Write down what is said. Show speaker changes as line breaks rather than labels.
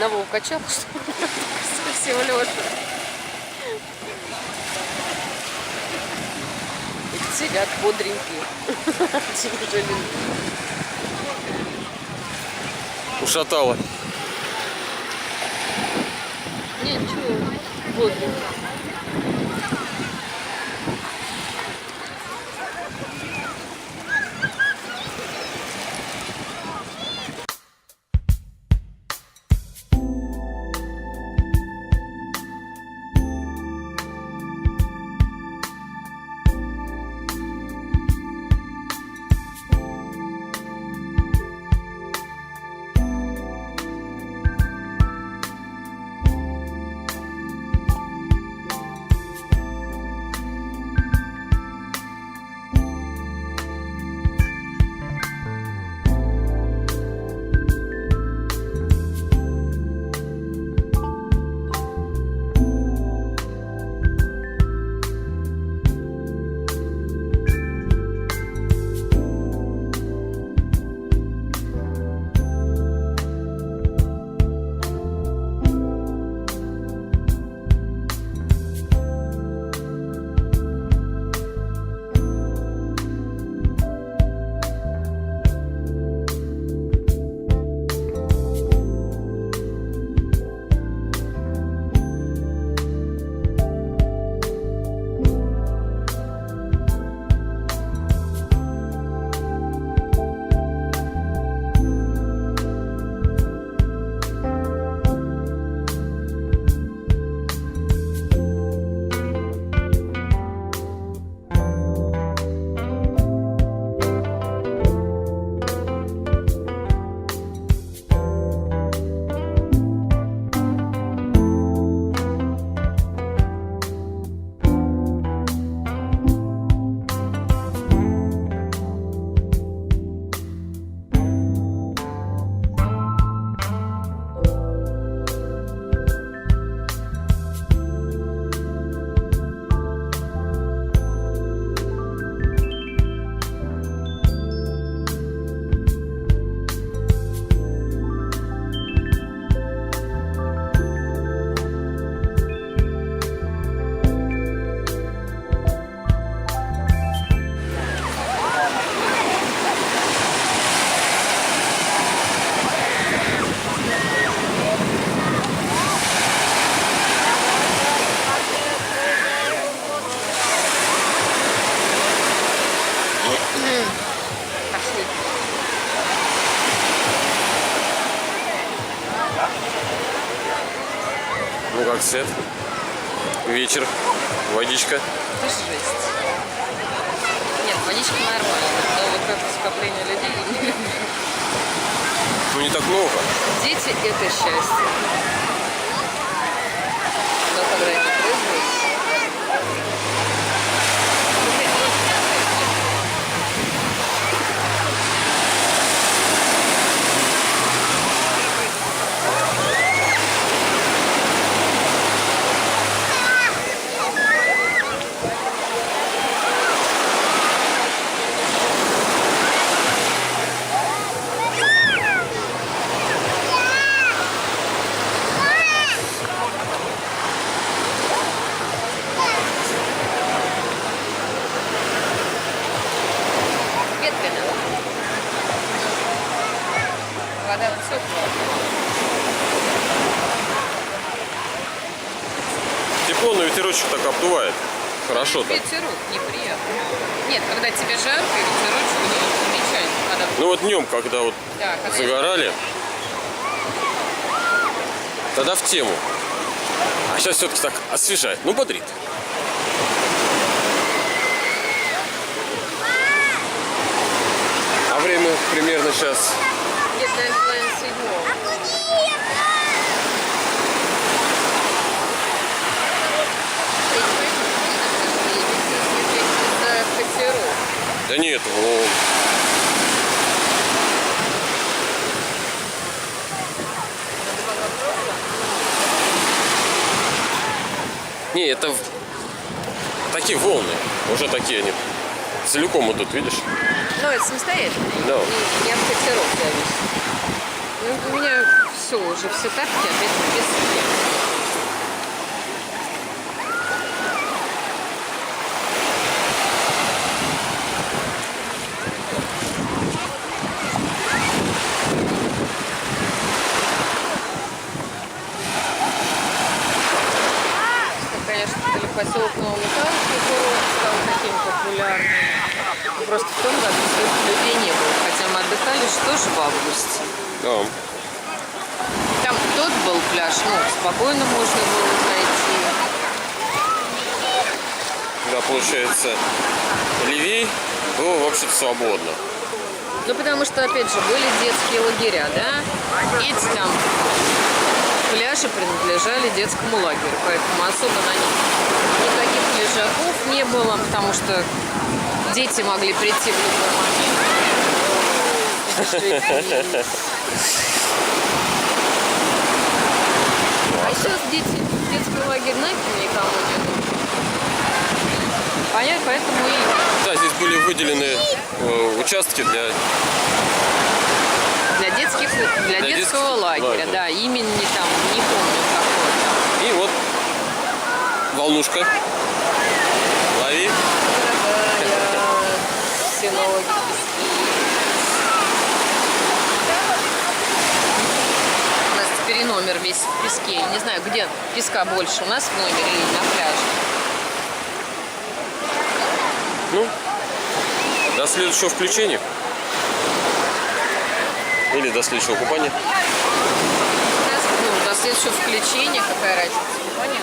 одного укачала, что совсем лёжа. Сидят бодренькие.
Ушатала.
Ничего, бодренько.
Ну как свет? Вечер. Водичка.
Это жесть. Нет, водичка нормальная, но вот это скопление людей я не люблю.
Ну не так много.
Дети – это счастье. Но когда они прыгают... Вода теплая.
Тепло, но ветерочек так обдувает. Хорошо так.
Ветерок неприятно. Нет, когда тебе жарко, ветерочек не замечательно. Когда...
Ну вот днем, когда вот
да, когда
загорали, тогда в тему. А сейчас все-таки так освежает. Ну, бодрит. А время примерно сейчас...
Где-то половина седьмого.
Да нет, вон. Не, это такие волны. Уже такие они. Целиком идут, видишь?
Ну, это самостоятельно.
Да.
Не от котировок зависит. Ну, у меня все, уже все тапки опять в песке. Конечно, поселок Новомихайловский стал таким популярным. Просто в том году столько людей не было, хотя мы отдыхали тоже в августе.
Да.
Там тот был пляж, ну, спокойно можно было зайти.
Да, получается, левей было вообще-то свободно.
Ну, потому что, опять же, были детские лагеря, да? Эти там пляжи принадлежали детскому лагерю, поэтому особо на них никаких лежаков не было, потому что дети могли прийти в любой момент. А сейчас дети в детский лагерь нафиг никому не нужны. Понятно, поэтому и...
Да, здесь были выделены участки для
детского лагеря, да, имени там, не помню какой.
И вот волнушка. Лови.
Дорогая, все ноги пески. У нас теперь и номер весь в песке. Я не знаю, где песка больше, у нас в номере или на пляже.
Ну, до следующего включения. Или до следующего купания.
До следующего включения, какая разница, купание?